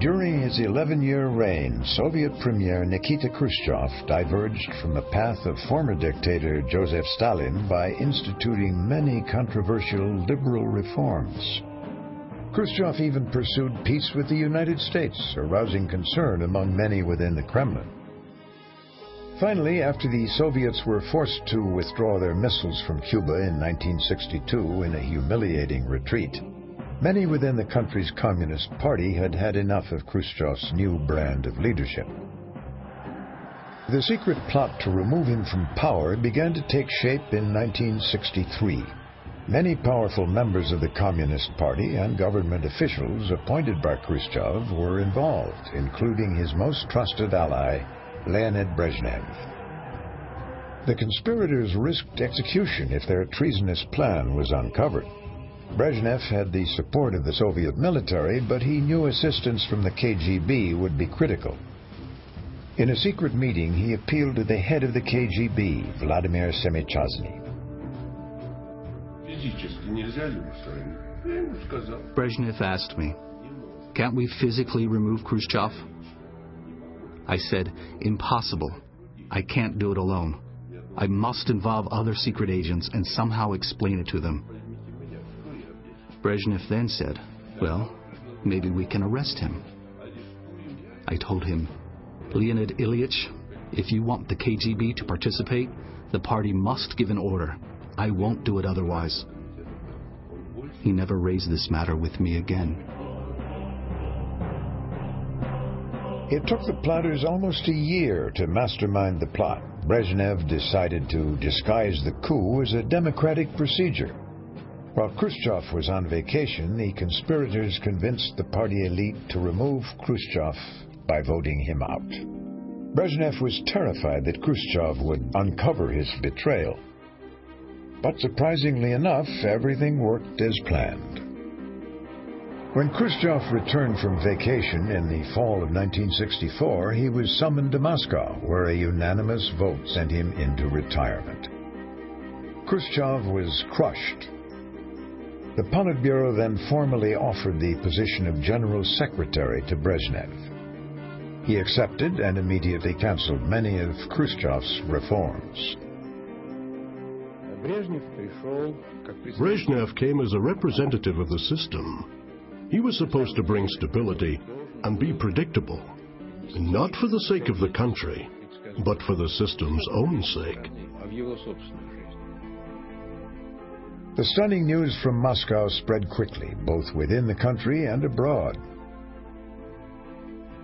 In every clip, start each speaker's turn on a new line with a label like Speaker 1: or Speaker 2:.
Speaker 1: During his 11-year reign, Soviet Premier Nikita Khrushchev diverged from the path of former dictator Joseph Stalin by instituting many controversial liberal reforms. Khrushchev even pursued peace with the United States, arousing concern among many within the Kremlin. Finally, after the Soviets were forced to withdraw their missiles from Cuba in 1962 in a humiliating retreat, many within the country's Communist Party had had enough of Khrushchev's new brand of leadership. The secret plot to remove him from power began to take shape in 1963. Many powerful members of the Communist Party and government officials appointed by Khrushchev were involved, including his most trusted ally, Leonid Brezhnev. The conspirators risked execution if their treasonous plan was uncovered. Brezhnev had the support of the Soviet military, but he knew assistance from the KGB would be critical. In a secret meeting, he appealed to the head of the KGB, Vladimir Semychazny.
Speaker 2: Brezhnev asked me, "Can't we physically remove Khrushchev?" I said, "Impossible. I can't do it alone. I must involve other secret agents and somehow explain it to them." Brezhnev then said, "Well, maybe we can arrest him." I told him, "Leonid Ilyich, if you want the KGB to participate, the party must give an order. I won't do it otherwise." He never raised this matter with me again.
Speaker 1: It took the plotters almost a year to mastermind the plot. Brezhnev decided to disguise the coup as a democratic procedure. While Khrushchev was on vacation, the conspirators convinced the party elite to remove Khrushchev by voting him out. Brezhnev was terrified that Khrushchev would uncover his betrayal. But surprisingly enough, everything worked as planned. When Khrushchev returned from vacation in the fall of 1964, he was summoned to Moscow, where a unanimous vote sent him into retirement. Khrushchev was crushed. The Politburo then formally offered the position of General Secretary to Brezhnev. He accepted and immediately canceled many of Khrushchev's reforms.
Speaker 3: Brezhnev came as a representative of the system. He was supposed to bring stability and be predictable, not for the sake of the country, but for the system's own sake.
Speaker 1: The stunning news from Moscow spread quickly, both within the country and abroad.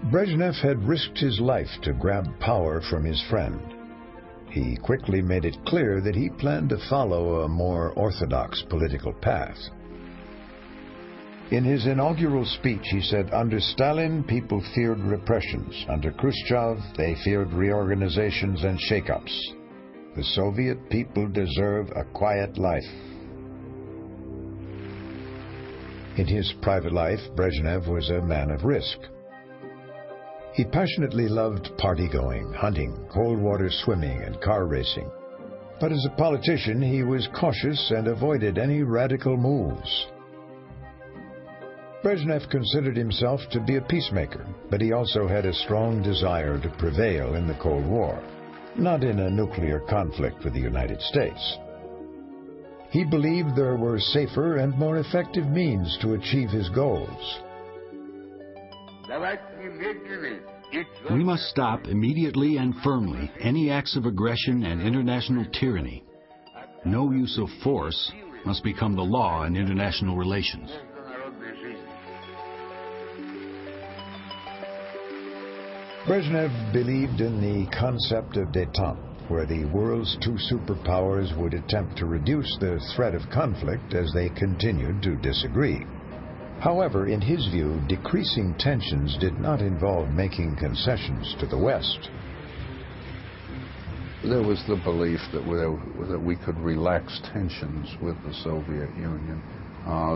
Speaker 1: Brezhnev had risked his life to grab power from his friend. He quickly made it clear that he planned to follow a more orthodox political path. In his inaugural speech, he said, "Under Stalin, people feared repressions. Under Khrushchev, they feared reorganizations and shakeups. The Soviet people deserve a quiet life." In his private life, Brezhnev was a man of risk. He passionately loved party-going, hunting, cold water swimming, and car racing. But as a politician, he was cautious and avoided any radical moves. Brezhnev considered himself to be a peacemaker, but he also had a strong desire to prevail in the Cold War, not in a nuclear conflict with the United States. He believed there were safer and more effective means to achieve his goals.
Speaker 2: We must stop immediately and firmly any acts of aggression and international tyranny. No use of force must become the law in international relations.
Speaker 1: Brezhnev believed in the concept of détente, where the world's two superpowers would attempt to reduce the threat of conflict as they continued to disagree. However, in his view, decreasing tensions did not involve making concessions to the West.
Speaker 4: There was the belief that we could relax tensions with the Soviet Union.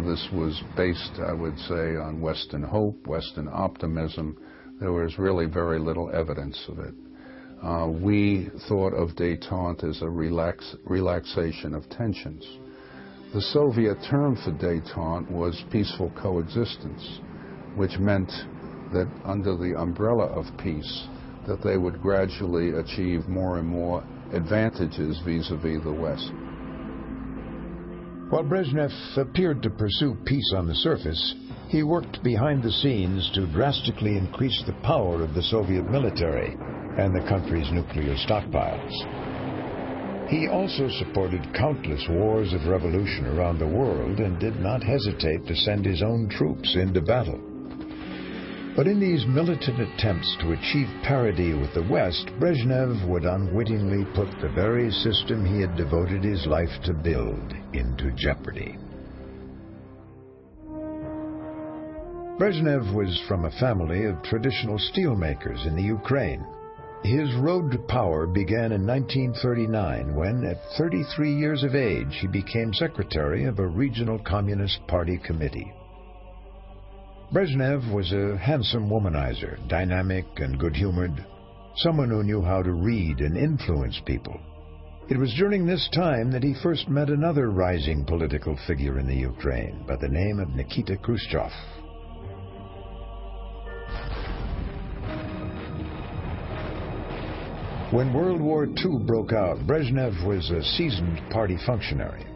Speaker 4: This was based, I would say, on Western hope, Western optimism. There was really very little evidence of it. We thought of détente as a relaxation of tensions. The Soviet term for détente was peaceful coexistence, which meant that under the umbrella of peace, that they would gradually achieve more and more advantages vis-a-vis the West.
Speaker 1: While Brezhnev appeared to pursue peace on the surface, he worked behind the scenes to drastically increase the power of the Soviet military and the country's nuclear stockpiles. He also supported countless wars of revolution around the world and did not hesitate to send his own troops into battle. But in these militant attempts to achieve parity with the West, Brezhnev would unwittingly put the very system he had devoted his life to build into jeopardy. Brezhnev was from a family of traditional steelmakers in the Ukraine. His road to power began in 1939 when, at 33 years of age, he became secretary of a regional Communist Party committee. Brezhnev was a handsome womanizer, dynamic and good-humored, someone who knew how to read and influence people. It was during this time that he first met another rising political figure in the Ukraine by the name of Nikita Khrushchev. When World War II broke out, Brezhnev was a seasoned party functionary.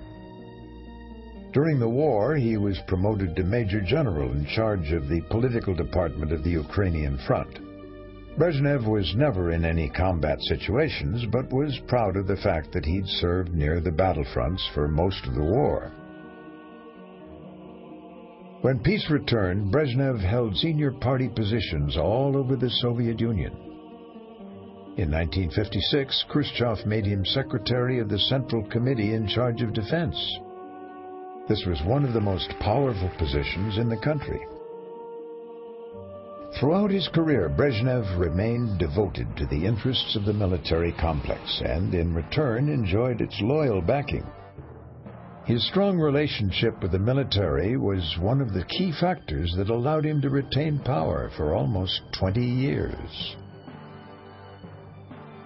Speaker 1: During the war, he was promoted to Major General in charge of the political department of the Ukrainian front. Brezhnev was never in any combat situations, but was proud of the fact that he'd served near the battlefronts for most of the war. When peace returned, Brezhnev held senior party positions all over the Soviet Union. In 1956, Khrushchev made him secretary of the Central Committee in charge of defense. This was one of the most powerful positions in the country. Throughout his career, Brezhnev remained devoted to the interests of the military complex and, in return, enjoyed its loyal backing. His strong relationship with the military was one of the key factors that allowed him to retain power for almost 20 years.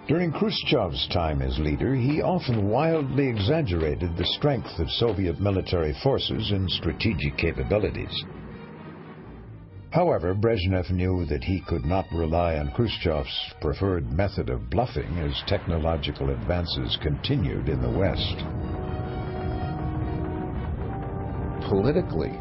Speaker 1: During Khrushchev's time as leader, he often wildly exaggerated the strength of Soviet military forces and strategic capabilities. However, Brezhnev knew that he could not rely on Khrushchev's preferred method of bluffing as technological advances continued in the West.
Speaker 4: Politically,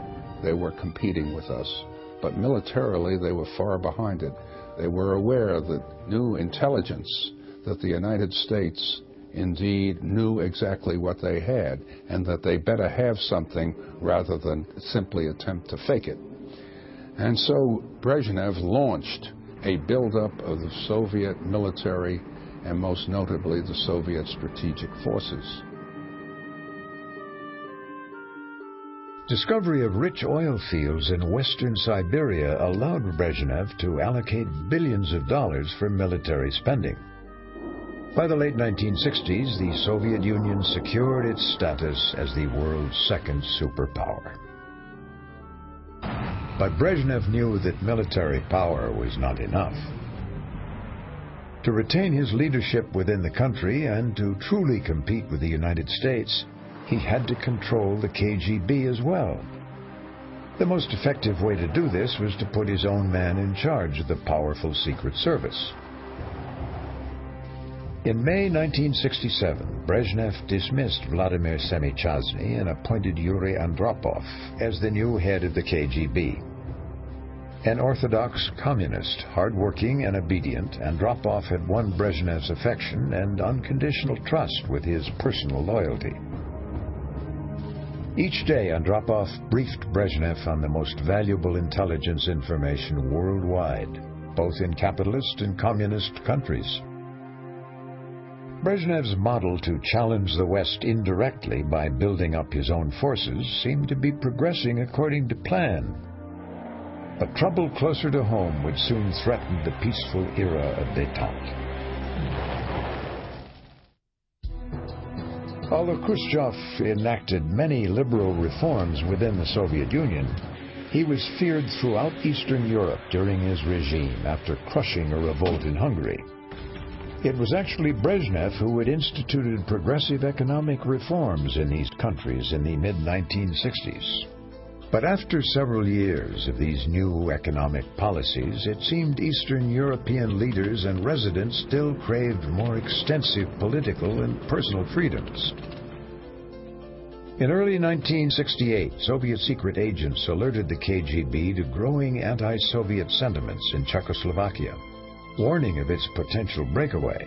Speaker 4: they were competing with us, but militarily they were far behind it. They were aware that new intelligence, that the United States indeed knew exactly what they had, and that they better have something rather than simply attempt to fake it. And so Brezhnev launched a buildup of the Soviet military and most notably the Soviet strategic forces.
Speaker 1: Discovery of rich oil fields in western Siberia allowed Brezhnev to allocate billions of dollars for military spending. By the late 1960s, the Soviet Union secured its status as the world's second superpower. But Brezhnev knew that military power was not enough. To retain his leadership within the country and to truly compete with the United States, he had to control the KGB as well. The most effective way to do this was to put his own man in charge of the powerful Secret Service. In May 1967, Brezhnev dismissed Vladimir Semichazny and appointed Yuri Andropov as the new head of the KGB. An orthodox communist, hard-working and obedient, Andropov had won Brezhnev's affection and unconditional trust with his personal loyalty. Each day, Andropov briefed Brezhnev on the most valuable intelligence information worldwide, both in capitalist and communist countries. Brezhnev's model to challenge the West indirectly by building up his own forces seemed to be progressing according to plan. But trouble closer to home would soon threaten the peaceful era of détente. Although Khrushchev enacted many liberal reforms within the Soviet Union, he was feared throughout Eastern Europe during his regime after crushing a revolt in Hungary. It was actually Brezhnev who had instituted progressive economic reforms in these countries in the mid-1960s. But after several years of these new economic policies, it seemed Eastern European leaders and residents still craved more extensive political and personal freedoms. In early 1968, Soviet secret agents alerted the KGB to growing anti-Soviet sentiments in Czechoslovakia, warning of its potential breakaway.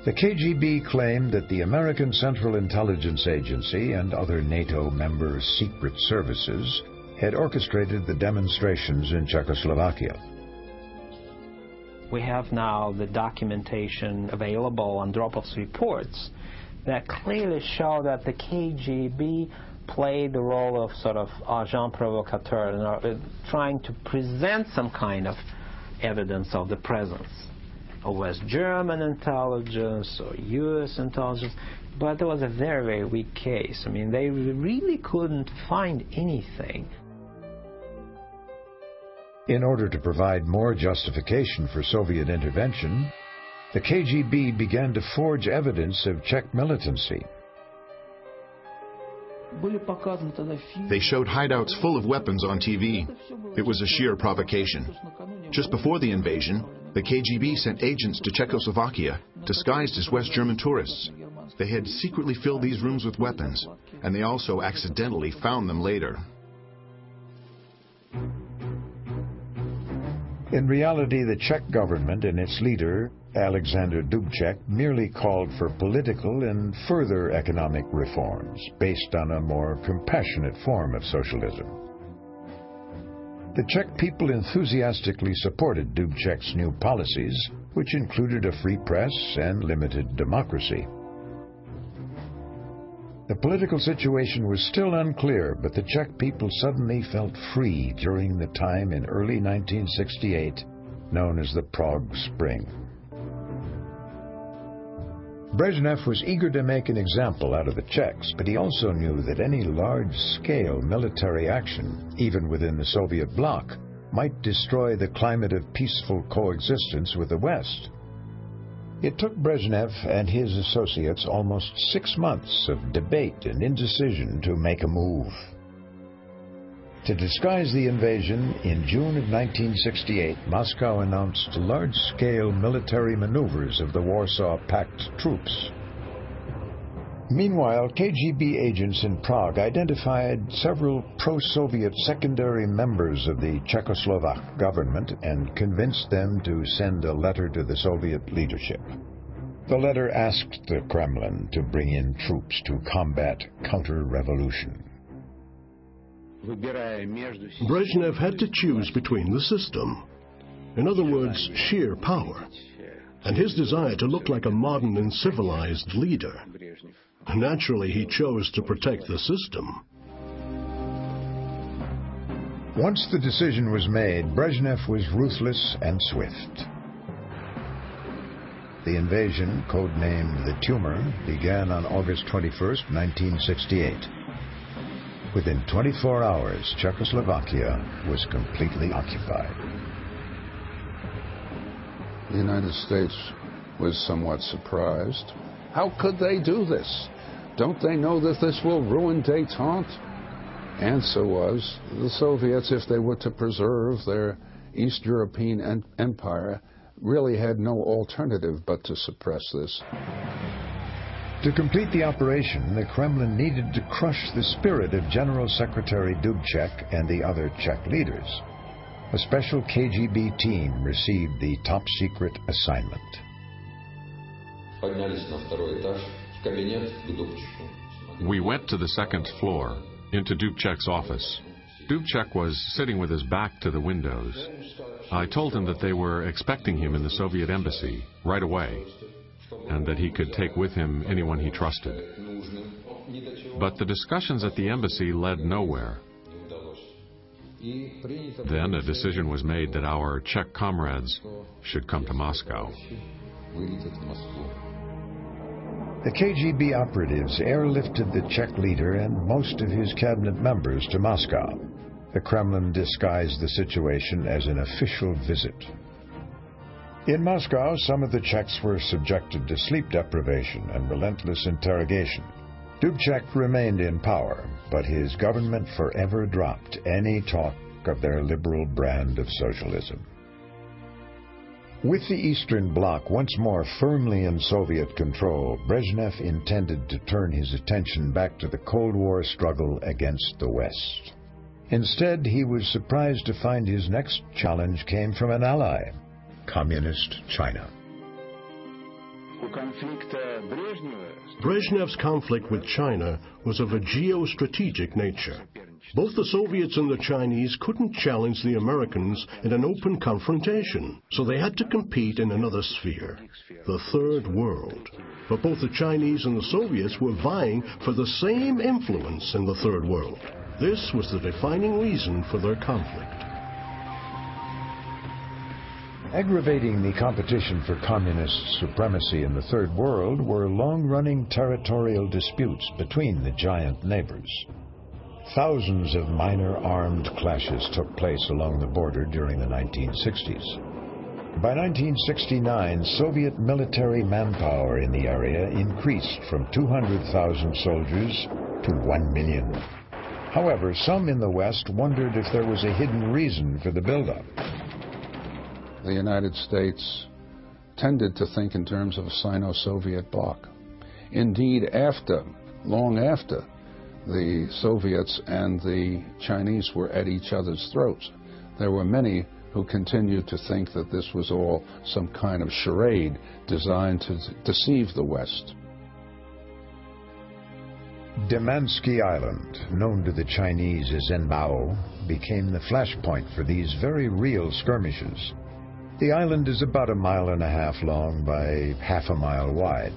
Speaker 1: The KGB claimed that the American Central Intelligence Agency and other NATO member secret services had orchestrated the demonstrations in Czechoslovakia.
Speaker 5: We have now the documentation available on Dropov's reports that clearly show that the KGB played the role of sort of agent provocateur, trying to present some kind of evidence of the presence of West German intelligence or U.S. intelligence, but there was a very, very weak case. I mean, they really couldn't find anything.
Speaker 1: In order to provide more justification for Soviet intervention, the KGB began to forge evidence of Czech militancy.
Speaker 6: They showed hideouts full of weapons on TV. It was a sheer provocation. Just before the invasion, the KGB sent agents to Czechoslovakia, disguised as West German tourists. They had secretly filled these rooms with weapons, and they also accidentally found them later.
Speaker 1: In reality, the Czech government and its leader, Alexander Dubček, merely called for political and further economic reforms based on a more compassionate form of socialism. The Czech people enthusiastically supported Dubček's new policies, which included a free press and limited democracy. The political situation was still unclear, but the Czech people suddenly felt free during the time in early 1968 known as the Prague Spring. Brezhnev was eager to make an example out of the Czechs, but he also knew that any large-scale military action, even within the Soviet bloc, might destroy the climate of peaceful coexistence with the West. It took Brezhnev and his associates almost 6 months of debate and indecision to make a move. To disguise the invasion, in June of 1968, Moscow announced large-scale military maneuvers of the Warsaw Pact troops. Meanwhile, KGB agents in Prague identified several pro-Soviet secondary members of the Czechoslovak government and convinced them to send a letter to the Soviet leadership. The letter asked the Kremlin to bring in troops to combat counter-revolution.
Speaker 3: Brezhnev had to choose between the system, in other words, sheer power, and his desire to look like a modern and civilized leader. Naturally, he chose to protect the system.
Speaker 1: Once the decision was made, Brezhnev was ruthless and swift. The invasion, codenamed the Tumor, began on August 21st, 1968. Within 24 hours, Czechoslovakia was completely occupied.
Speaker 4: The United States was somewhat surprised. How could they do this? Don't they know that this will ruin détente? Answer was, the Soviets, if they were to preserve their East European empire, really had no alternative but to suppress this.
Speaker 1: To complete the operation, the Kremlin needed to crush the spirit of General Secretary Dubček and the other Czech leaders. A special KGB team received the top-secret assignment.
Speaker 7: We went to the second floor, into Dubček's office. Dubček was sitting with his back to the windows. I told him that they were expecting him in the Soviet embassy right away, and that he could take with him anyone he trusted. But the discussions at the embassy led nowhere. Then a decision was made that our Czech comrades should come to Moscow.
Speaker 1: The KGB operatives airlifted the Czech leader and most of his cabinet members to Moscow. The Kremlin disguised the situation as an official visit. In Moscow, some of the Czechs were subjected to sleep deprivation and relentless interrogation. Dubček remained in power, but his government forever dropped any talk of their liberal brand of socialism. With the Eastern Bloc once more firmly in Soviet control, Brezhnev intended to turn his attention back to the Cold War struggle against the West. Instead, he was surprised to find his next challenge came from an ally, Communist China.
Speaker 3: Brezhnev's conflict with China was of a geostrategic nature. Both the Soviets and the Chinese couldn't challenge the Americans in an open confrontation, so they had to compete in another sphere, the Third World. But both the Chinese and the Soviets were vying for the same influence in the Third World. This was the defining reason for their conflict.
Speaker 1: Aggravating the competition for communist supremacy in the Third World were long-running territorial disputes between the giant neighbors. Thousands of minor armed clashes took place along the border during the 1960s. By 1969, Soviet military manpower in the area increased from 200,000 soldiers to 1 million. However, some in the West wondered if there was a hidden reason for the buildup.
Speaker 4: The United States tended to think in terms of a Sino-Soviet bloc. Indeed, long after the Soviets and the Chinese were at each other's throats, there were many who continued to think that this was all some kind of charade designed to deceive the West.
Speaker 1: Demansky Island, known to the Chinese as Enbao, became the flashpoint for these very real skirmishes. The island is about 1.5 miles long by half a mile wide.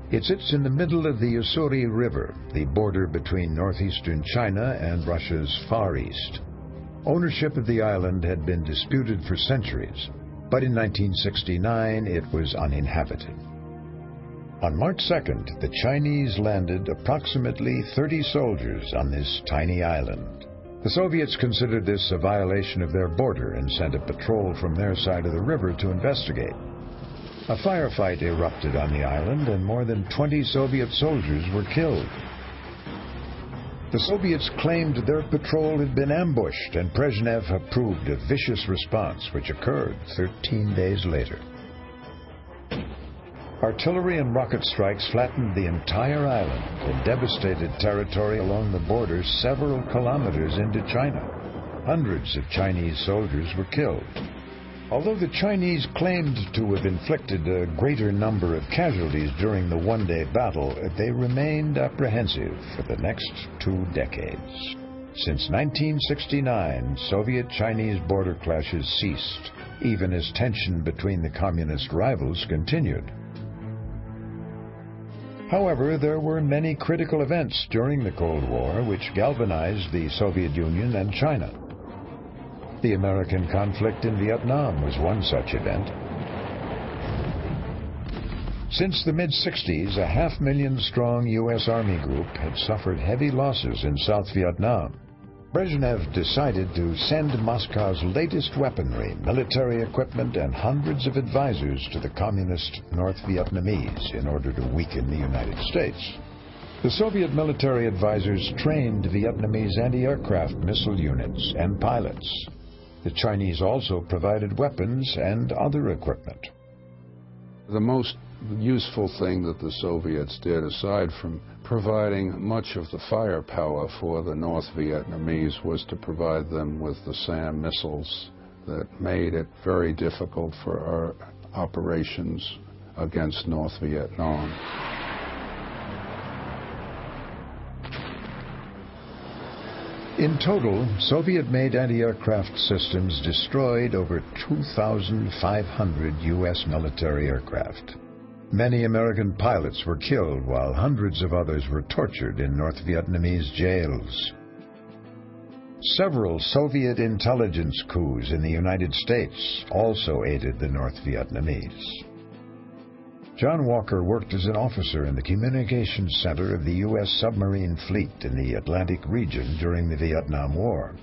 Speaker 1: It sits in the middle of the Ussuri River, the border between northeastern China and Russia's Far East. Ownership of the island had been disputed for centuries, but in 1969 it was uninhabited. On March 2nd, the Chinese landed approximately 30 soldiers on this tiny island. The Soviets considered this a violation of their border and sent a patrol from their side of the river to investigate. A firefight erupted on the island and more than 20 Soviet soldiers were killed. The Soviets claimed their patrol had been ambushed, and Brezhnev approved a vicious response which occurred 13 days later. Artillery and rocket strikes flattened the entire island and devastated territory along the border several kilometers into China. Hundreds of Chinese soldiers were killed. Although the Chinese claimed to have inflicted a greater number of casualties during the one-day battle, they remained apprehensive for the next 2 decades. Since 1969, Soviet-Chinese border clashes ceased, even as tension between the communist rivals continued. However, there were many critical events during the Cold War which galvanized the Soviet Union and China. The American conflict in Vietnam was one such event. Since the mid-60s, a 500,000-strong U.S. Army group had suffered heavy losses in South Vietnam. Brezhnev decided to send Moscow's latest weaponry, military equipment, and hundreds of advisors to the communist North Vietnamese in order to weaken the United States. The Soviet military advisors trained Vietnamese anti-aircraft missile units and pilots. The Chinese also provided weapons and other equipment.
Speaker 4: The most useful thing that the Soviets did, aside from providing much of the firepower for the North Vietnamese, was to provide them with the SAM missiles that made it very difficult for our operations against North Vietnam.
Speaker 1: In total, Soviet-made anti-aircraft systems destroyed over 2,500 U.S. military aircraft. Many American pilots were killed while hundreds of others were tortured in North Vietnamese jails. Several Soviet intelligence coups in the United States also aided the North Vietnamese. John Walker worked as an officer in the communications center of the U.S. submarine fleet in the Atlantic region during the Vietnam War.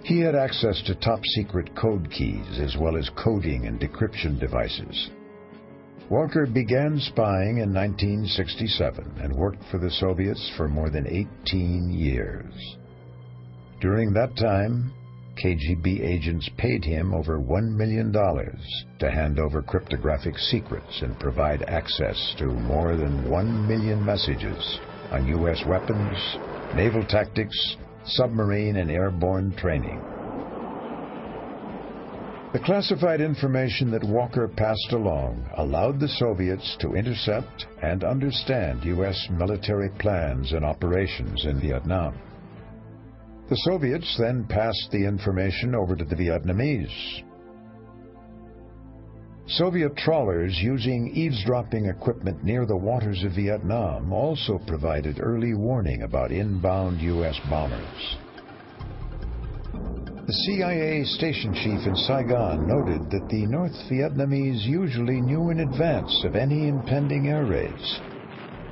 Speaker 1: He had access to top-secret code keys as well as coding and decryption devices. Walker began spying in 1967 and worked for the Soviets for more than 18 years. During that time, KGB agents paid him over $1 million to hand over cryptographic secrets and provide access to more than 1 million messages on U.S. weapons, naval tactics, submarine and airborne training. The classified information that Walker passed along allowed the Soviets to intercept and understand U.S. military plans and operations in Vietnam. The Soviets then passed the information over to the Vietnamese. Soviet trawlers using eavesdropping equipment near the waters of Vietnam also provided early warning about inbound U.S. bombers. The CIA station chief in Saigon noted that the North Vietnamese usually knew in advance of any impending air raids.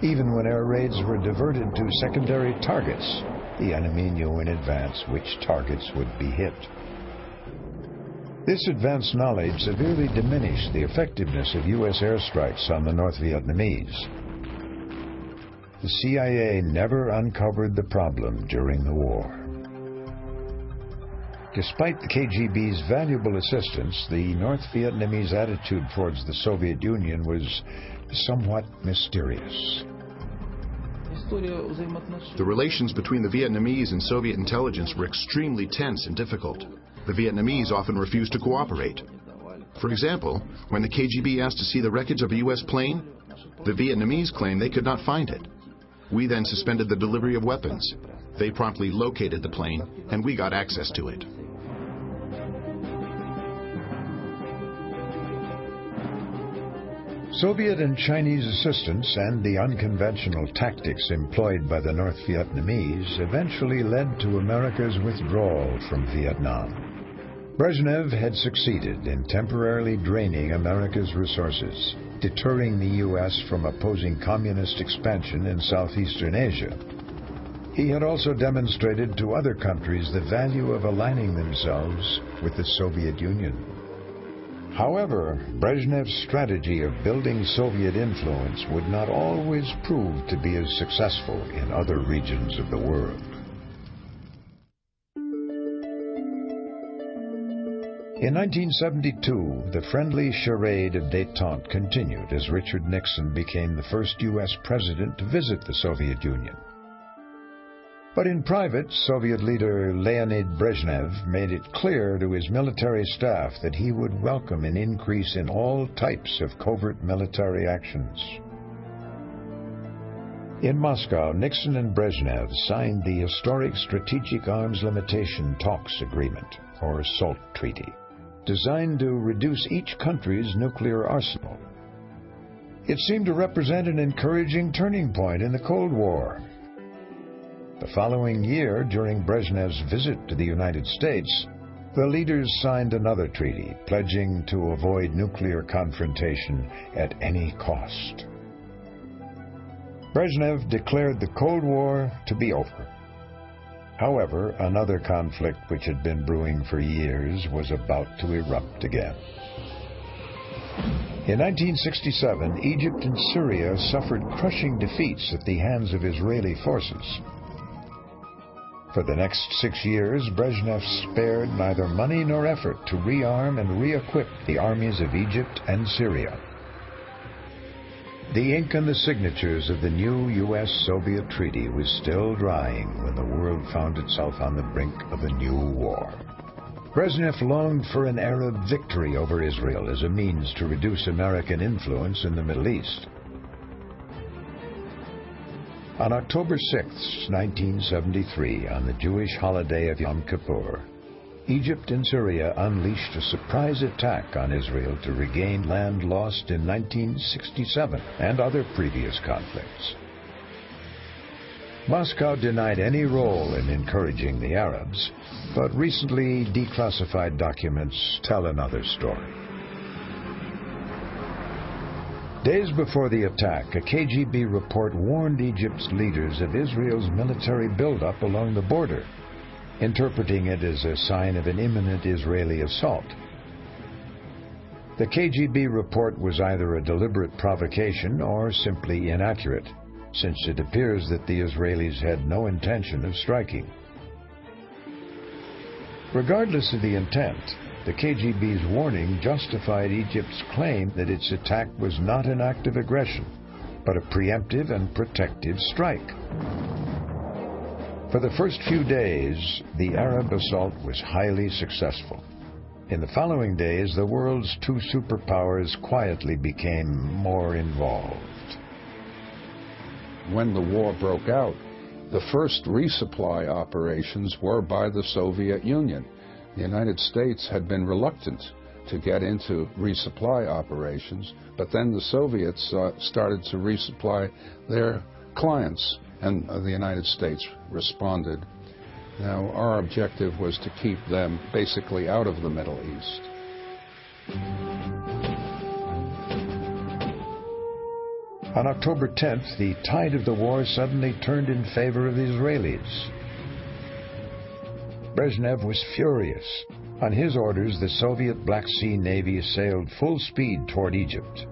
Speaker 1: Even when air raids were diverted to secondary targets, the enemy knew in advance which targets would be hit. This advanced knowledge severely diminished the effectiveness of U.S. airstrikes on the North Vietnamese. The CIA never uncovered the problem during the war. Despite the KGB's valuable assistance, the North Vietnamese attitude towards the Soviet Union was somewhat mysterious.
Speaker 6: The relations between the Vietnamese and Soviet intelligence were extremely tense and difficult. The Vietnamese often refused to cooperate. For example, when the KGB asked to see the wreckage of a U.S. plane, the Vietnamese claimed they could not find it. We then suspended the delivery of weapons. They promptly located the plane, and we got access to it.
Speaker 1: Soviet and Chinese assistance and the unconventional tactics employed by the North Vietnamese eventually led to America's withdrawal from Vietnam. Brezhnev had succeeded in temporarily draining America's resources, deterring the U.S. from opposing communist expansion in southeastern Asia. He had also demonstrated to other countries the value of aligning themselves with the Soviet Union. However, Brezhnev's strategy of building Soviet influence would not always prove to be as successful in other regions of the world. In 1972, the friendly charade of détente continued as Richard Nixon became the first U.S. president to visit the Soviet Union. But in private, Soviet leader Leonid Brezhnev made it clear to his military staff that he would welcome an increase in all types of covert military actions. In Moscow, Nixon and Brezhnev signed the historic Strategic Arms Limitation Talks Agreement, or SALT Treaty, designed to reduce each country's nuclear arsenal. It seemed to represent an encouraging turning point in the Cold War. The following year, during Brezhnev's visit to the United States, the leaders signed another treaty, pledging to avoid nuclear confrontation at any cost. Brezhnev declared the Cold War to be over. However, another conflict which had been brewing for years was about to erupt again. In 1967, Egypt and Syria suffered crushing defeats at the hands of Israeli forces. For the next 6 years, Brezhnev spared neither money nor effort to rearm and re-equip the armies of Egypt and Syria. The ink on the signatures of the new U.S.-Soviet treaty was still drying when the world found itself on the brink of a new war. Brezhnev longed for an Arab victory over Israel as a means to reduce American influence in the Middle East. On October 6, 1973, on the Jewish holiday of Yom Kippur, Egypt and Syria unleashed a surprise attack on Israel to regain land lost in 1967 and other previous conflicts. Moscow denied any role in encouraging the Arabs, but recently declassified documents tell another story. Days before the attack, a KGB report warned Egypt's leaders of Israel's military buildup along the border, interpreting it as a sign of an imminent Israeli assault. The KGB report was either a deliberate provocation or simply inaccurate, since it appears that the Israelis had no intention of striking. Regardless of the intent, the KGB's warning justified Egypt's claim that its attack was not an act of aggression, but a preemptive and protective strike. For the first few days, the Arab assault was highly successful. In the following days, the world's two superpowers quietly became more involved.
Speaker 4: When the war broke out, the first resupply operations were by the Soviet Union. The United States had been reluctant to get into resupply operations, but then the Soviets started to resupply their clients, and the United States responded. Now, our objective was to keep them basically out of the Middle East.
Speaker 1: On October 10th, the tide of the war suddenly turned in favor of the Israelis. Brezhnev was furious. On his orders, the Soviet Black Sea Navy sailed full speed toward Egypt.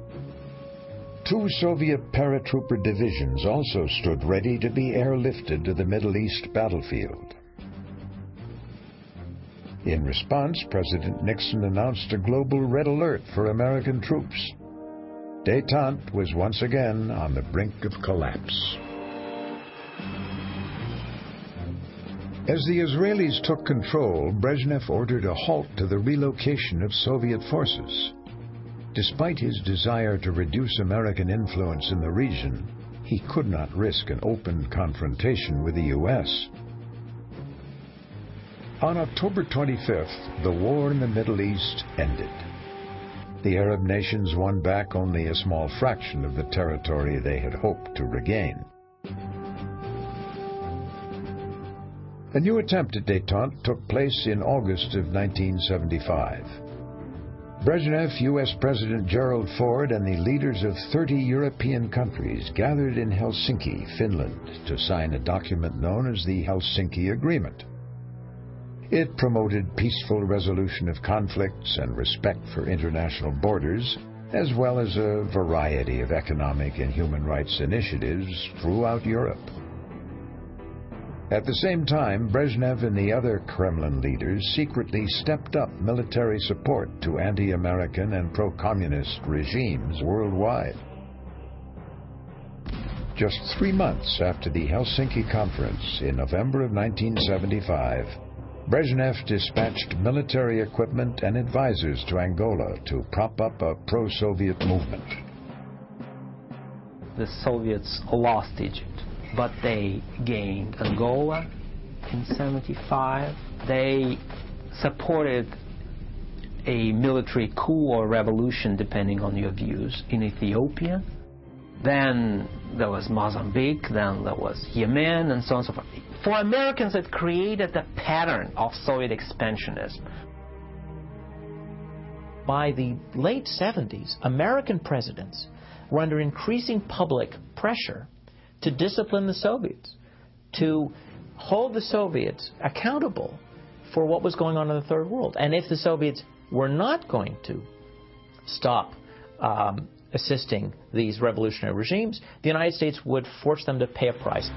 Speaker 1: Two Soviet paratrooper divisions also stood ready to be airlifted to the Middle East battlefield. In response, President Nixon announced a global red alert for American troops. Détente was once again on the brink of collapse. As the Israelis took control, Brezhnev ordered a halt to the relocation of Soviet forces. Despite his desire to reduce American influence in the region, he could not risk an open confrontation with the U.S. On October 25th, the war in the Middle East ended. The Arab nations won back only a small fraction of the territory they had hoped to regain. A new attempt at détente took place in August of 1975. Brezhnev, U.S. President Gerald Ford, and the leaders of 30 European countries gathered in Helsinki, Finland, to sign a document known as the Helsinki Agreement. It promoted peaceful resolution of conflicts and respect for international borders, as well as a variety of economic and human rights initiatives throughout Europe. At the same time, Brezhnev and the other Kremlin leaders secretly stepped up military support to anti-American and pro-communist regimes worldwide. Just 3 months after the Helsinki Conference in November of 1975, Brezhnev dispatched military equipment and advisors to Angola to prop up a pro-Soviet movement.
Speaker 5: The Soviets lost Egypt, but they gained Angola in 1975. They supported a military coup or revolution, depending on your views, in Ethiopia. Then there was Mozambique, then there was Yemen, and so on and so forth. For Americans, it created a pattern of Soviet expansionism.
Speaker 8: By the late 70s, American presidents were under increasing public pressure to discipline the Soviets, to hold the Soviets accountable for what was going on in the Third World. And if the Soviets were not going to stop assisting these revolutionary regimes, the United States would force them to pay a price.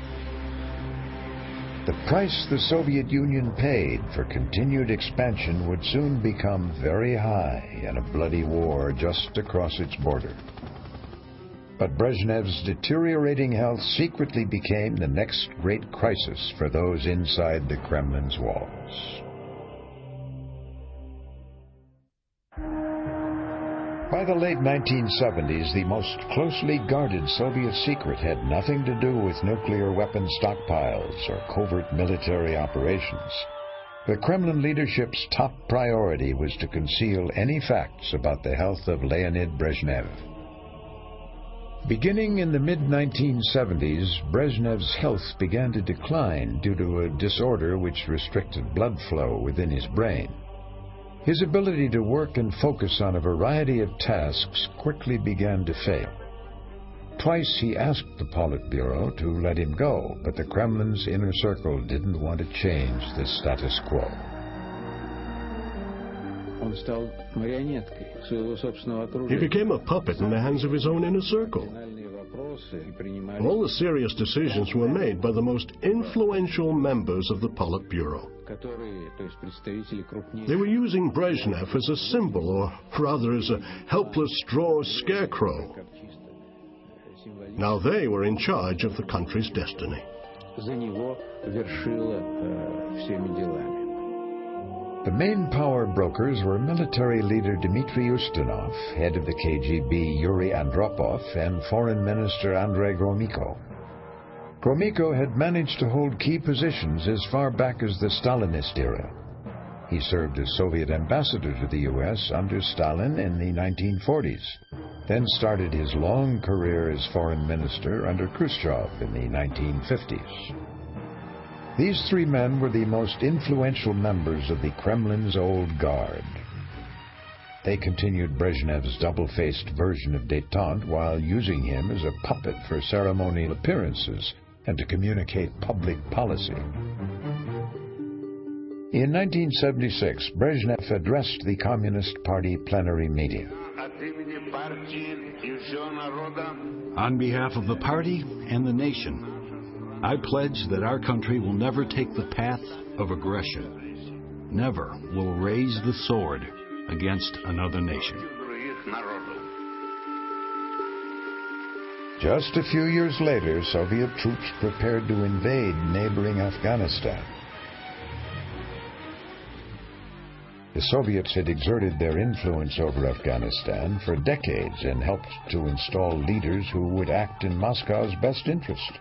Speaker 1: The price the Soviet Union paid for continued expansion would soon become very high in a bloody war just across its border. But Brezhnev's deteriorating health secretly became the next great crisis for those inside the Kremlin's walls. By the late 1970s, the most closely guarded Soviet secret had nothing to do with nuclear weapon stockpiles or covert military operations. The Kremlin leadership's top priority was to conceal any facts about the health of Leonid Brezhnev. Beginning in the mid-1970s, Brezhnev's health began to decline due to a disorder which restricted blood flow within his brain. His ability to work and focus on a variety of tasks quickly began to fail. Twice he asked the Politburo to let him go, but the Kremlin's inner circle didn't want to change the status quo.
Speaker 3: He became a puppet in the hands of his own inner circle. All the serious decisions were made by the most influential members of the Politburo. They were using Brezhnev as a symbol, or rather as a helpless straw scarecrow. Now they were in charge of the country's destiny.
Speaker 1: The main power brokers were military leader Dmitry Ustinov, head of the KGB Yuri Andropov, and Foreign Minister Andrei Gromyko. Gromyko had managed to hold key positions as far back as the Stalinist era. He served as Soviet ambassador to the U.S. under Stalin in the 1940s, then started his long career as foreign minister under Khrushchev in the 1950s. These three men were the most influential members of the Kremlin's old guard. They continued Brezhnev's double-faced version of détente while using him as a puppet for ceremonial appearances and to communicate public policy. In 1976, Brezhnev addressed the Communist Party plenary meeting.
Speaker 9: On behalf of the party and the nation, I pledge that our country will never take the path of aggression, never will raise the sword against another nation.
Speaker 1: Just a few years later, Soviet troops prepared to invade neighboring Afghanistan. The Soviets had exerted their influence over Afghanistan for decades and helped to install leaders who would act in Moscow's best interest.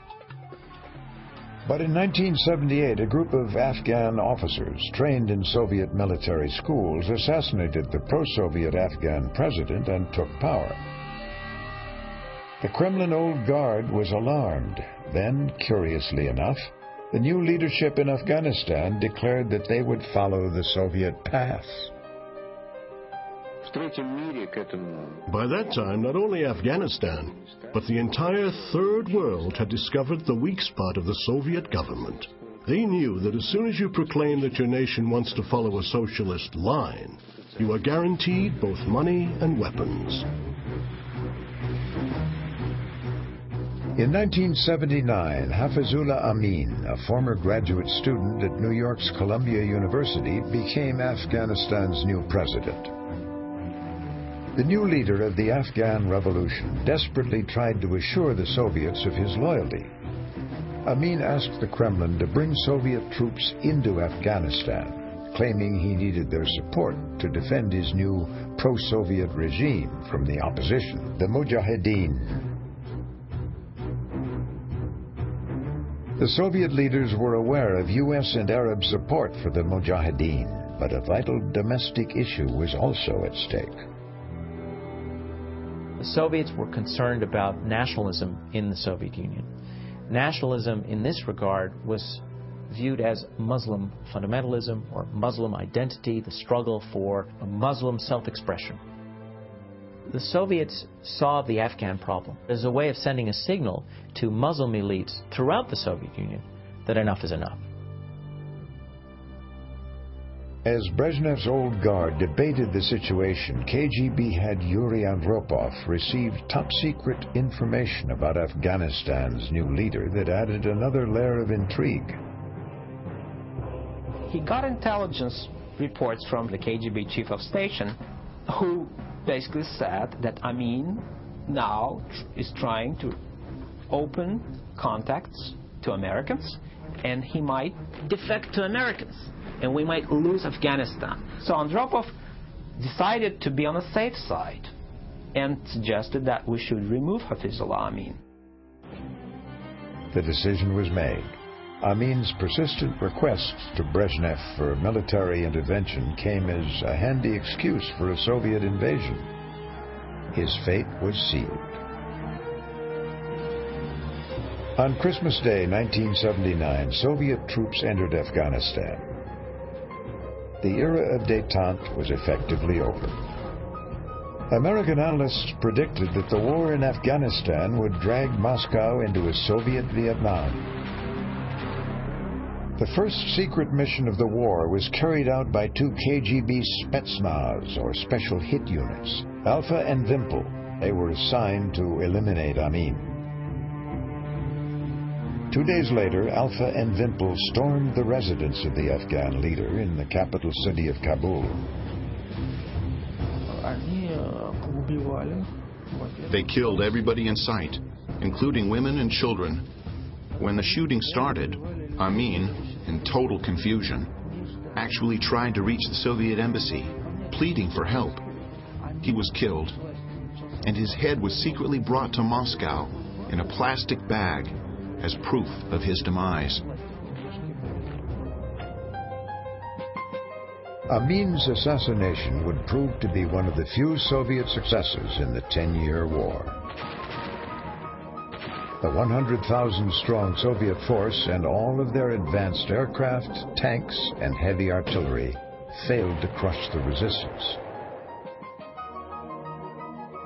Speaker 1: But in 1978, a group of Afghan officers trained in Soviet military schools assassinated the pro-Soviet Afghan president and took power. The Kremlin Old Guard was alarmed. Then, curiously enough, the new leadership in Afghanistan declared that they would follow the Soviet path.
Speaker 3: By that time, not only Afghanistan, but the entire Third World had discovered the weak spot of the Soviet government. They knew that as soon as you proclaim that your nation wants to follow a socialist line, you are guaranteed both money and weapons.
Speaker 1: In 1979, Hafizullah Amin, a former graduate student at New York's Columbia University, became Afghanistan's new president. The new leader of the Afghan Revolution desperately tried to assure the Soviets of his loyalty. Amin asked the Kremlin to bring Soviet troops into Afghanistan, claiming he needed their support to defend his new pro-Soviet regime from the opposition, the Mujahideen. The Soviet leaders were aware of U.S. and Arab support for the Mujahideen, but a vital domestic issue was also at stake.
Speaker 8: The Soviets were concerned about nationalism in the Soviet Union. Nationalism in this regard was viewed as Muslim fundamentalism or Muslim identity, the struggle for a Muslim self-expression. The Soviets saw the Afghan problem as a way of sending a signal to Muslim elites throughout the Soviet Union that enough is enough.
Speaker 1: As Brezhnev's old guard debated the situation, KGB head Yuri Andropov received top-secret information about Afghanistan's new leader that added another layer of intrigue.
Speaker 5: He got intelligence reports from the KGB chief of station, who basically said that Amin now is trying to open contacts to Americans, and he might defect to Americans, and we might lose Afghanistan. So Andropov decided to be on the safe side and suggested that we should remove Hafizullah Amin.
Speaker 1: The decision was made. Amin's persistent requests to Brezhnev for military intervention came as a handy excuse for a Soviet invasion. His fate was sealed. On Christmas Day, 1979, Soviet troops entered Afghanistan. The era of détente was effectively over. American analysts predicted that the war in Afghanistan would drag Moscow into a Soviet Vietnam. The first secret mission of the war was carried out by two KGB Spetsnaz, or special hit units, Alpha and Wimpel. They were assigned to eliminate Amin. 2 days later, Alpha and Wimpel stormed the residence of the Afghan leader in the capital city of Kabul.
Speaker 6: They killed everybody in sight, including women and children. When the shooting started, Amin, in total confusion, actually tried to reach the Soviet embassy, pleading for help. He was killed, and his head was secretly brought to Moscow in a plastic bag as proof of his demise.
Speaker 1: Amin's assassination would prove to be one of the few Soviet successes in the 10-year war. The 100,000-strong Soviet force and all of their advanced aircraft, tanks, and heavy artillery failed to crush the resistance.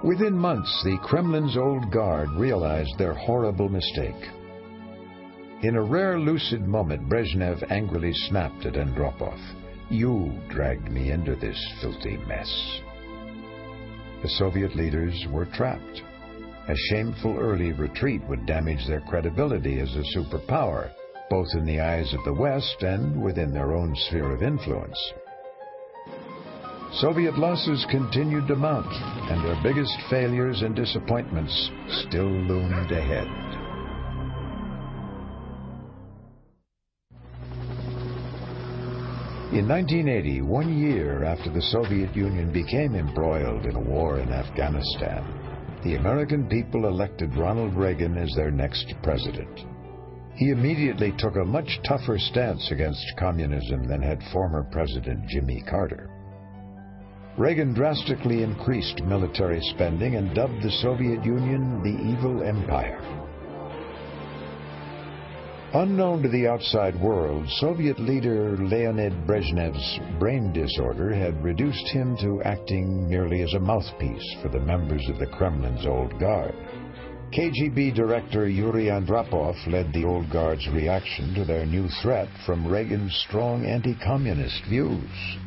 Speaker 1: Within months, the Kremlin's old guard realized their horrible mistake. In a rare lucid moment, Brezhnev angrily snapped at Andropov. "You dragged me into this filthy mess." The Soviet leaders were trapped. A shameful early retreat would damage their credibility as a superpower, both in the eyes of the West and within their own sphere of influence. Soviet losses continued to mount, and their biggest failures and disappointments still loomed ahead. In 1980, 1 year after the Soviet Union became embroiled in a war in Afghanistan, the American people elected Ronald Reagan as their next president. He immediately took a much tougher stance against communism than had former President Jimmy Carter. Reagan drastically increased military spending and dubbed the Soviet Union the Evil Empire. Unknown to the outside world, Soviet leader Leonid Brezhnev's brain disorder had reduced him to acting merely as a mouthpiece for the members of the Kremlin's old guard. KGB director Yuri Andropov led the old guard's reaction to their new threat from Reagan's strong anti-communist views.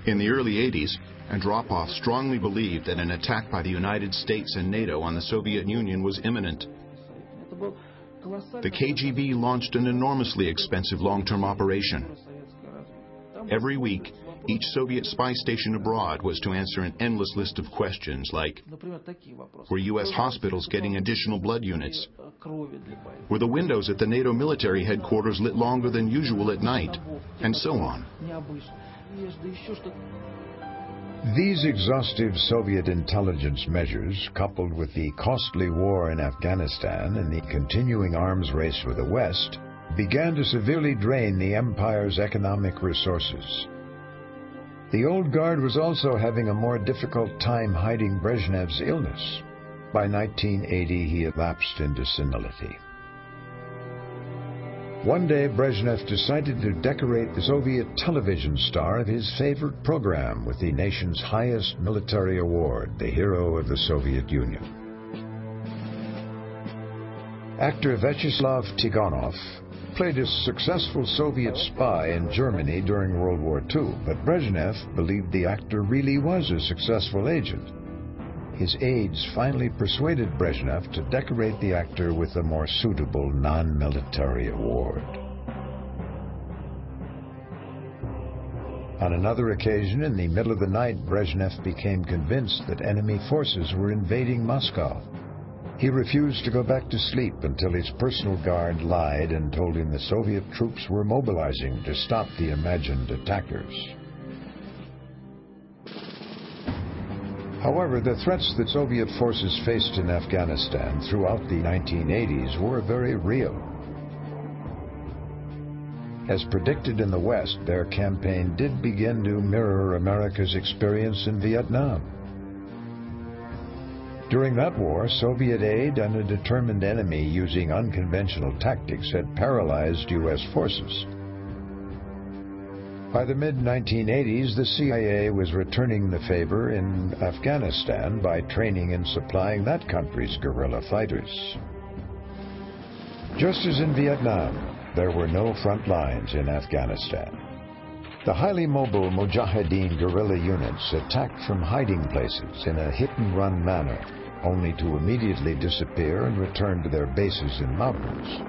Speaker 6: In the early 80s, Andropov strongly believed that an attack by the United States and NATO on the Soviet Union was imminent. The KGB launched an enormously expensive long-term operation. Every week, each Soviet spy station abroad was to answer an endless list of questions like, were U.S. hospitals getting additional blood units? Were the windows at the NATO military headquarters lit longer than usual at night? And so on.
Speaker 1: These exhaustive Soviet intelligence measures, coupled with the costly war in Afghanistan and the continuing arms race with the West, began to severely drain the empire's economic resources. The old guard was also having a more difficult time hiding Brezhnev's illness. By 1980, he had lapsed into senility. One day, Brezhnev decided to decorate the Soviet television star of his favorite program with the nation's highest military award, the Hero of the Soviet Union. Actor Vyacheslav Tikhonov played a successful Soviet spy in Germany during World War II, but Brezhnev believed the actor really was a successful agent. His aides finally persuaded Brezhnev to decorate the actor with a more suitable non-military award. On another occasion, in the middle of the night, Brezhnev became convinced that enemy forces were invading Moscow. He refused to go back to sleep until his personal guard lied and told him the Soviet troops were mobilizing to stop the imagined attackers. However, the threats that Soviet forces faced in Afghanistan throughout the 1980s were very real. As predicted in the West, their campaign did begin to mirror America's experience in Vietnam. During that war, Soviet aid and a determined enemy using unconventional tactics had paralyzed U.S. forces. By the mid-1980s, the CIA was returning the favor in Afghanistan by training and supplying that country's guerrilla fighters. Just as in Vietnam, there were no front lines in Afghanistan. The highly mobile Mujahideen guerrilla units attacked from hiding places in a hit-and-run manner, only to immediately disappear and return to their bases in mountains.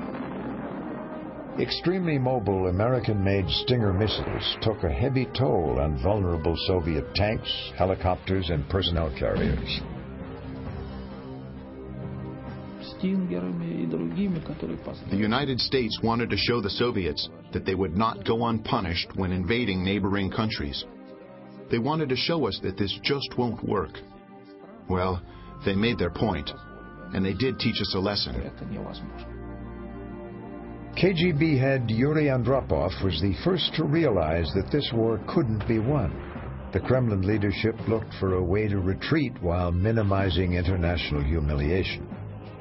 Speaker 1: Extremely mobile American-made Stinger missiles took a heavy toll on vulnerable Soviet tanks, helicopters, and personnel carriers.
Speaker 6: The United States wanted to show the Soviets that they would not go unpunished when invading neighboring countries. They wanted to show us that this just won't work. Well, they made their point, and they did teach us a lesson.
Speaker 1: KGB head Yuri Andropov was the first to realize that this war couldn't be won. The Kremlin leadership looked for a way to retreat while minimizing international humiliation.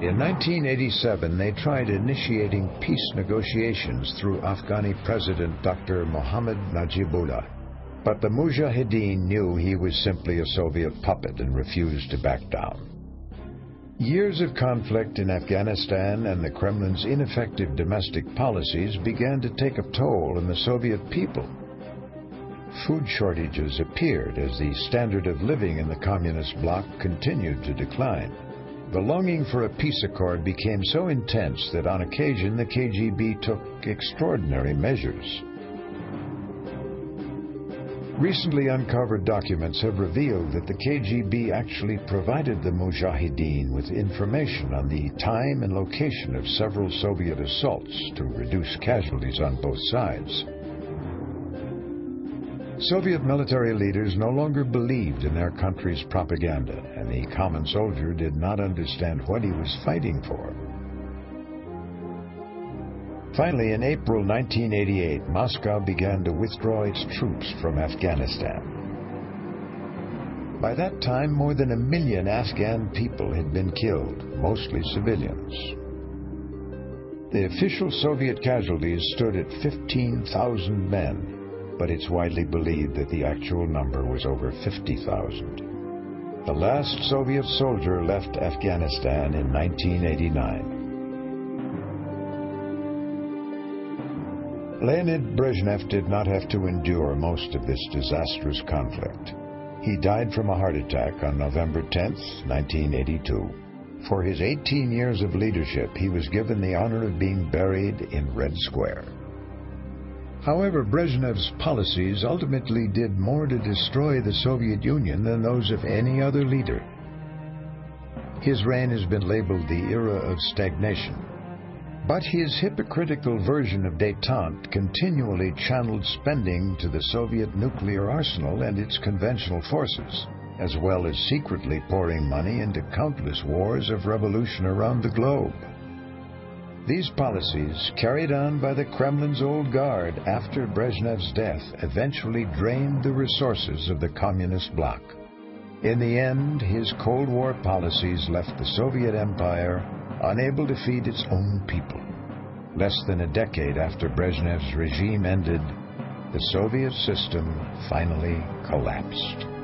Speaker 1: In 1987, they tried initiating peace negotiations through Afghani President Dr. Mohammad Najibullah. But the Mujahideen knew he was simply a Soviet puppet and refused to back down. Years of conflict in Afghanistan and the Kremlin's ineffective domestic policies began to take a toll on the Soviet people. Food shortages appeared as the standard of living in the communist bloc continued to decline. The longing for a peace accord became so intense that on occasion the KGB took extraordinary measures. Recently uncovered documents have revealed that the KGB actually provided the Mujahideen with information on the time and location of several Soviet assaults to reduce casualties on both sides. Soviet military leaders no longer believed in their country's propaganda, and the common soldier did not understand what he was fighting for. Finally, in April 1988, Moscow began to withdraw its troops from Afghanistan. By that time, more than 1 million Afghan people had been killed, mostly civilians. The official Soviet casualties stood at 15,000 men, but it's widely believed that the actual number was over 50,000. The last Soviet soldier left Afghanistan in 1989. Leonid Brezhnev did not have to endure most of this disastrous conflict. He died from a heart attack on November 10, 1982. For his 18 years of leadership, he was given the honor of being buried in Red Square. However, Brezhnev's policies ultimately did more to destroy the Soviet Union than those of any other leader. His reign has been labeled the era of stagnation. But his hypocritical version of détente continually channeled spending to the Soviet nuclear arsenal and its conventional forces, as well as secretly pouring money into countless wars of revolution around the globe. These policies, carried on by the Kremlin's old guard after Brezhnev's death, eventually drained the resources of the communist bloc. In the end, his Cold War policies left the Soviet Empire unable to feed its own people. Less than a decade after Brezhnev's regime ended, the Soviet system finally collapsed.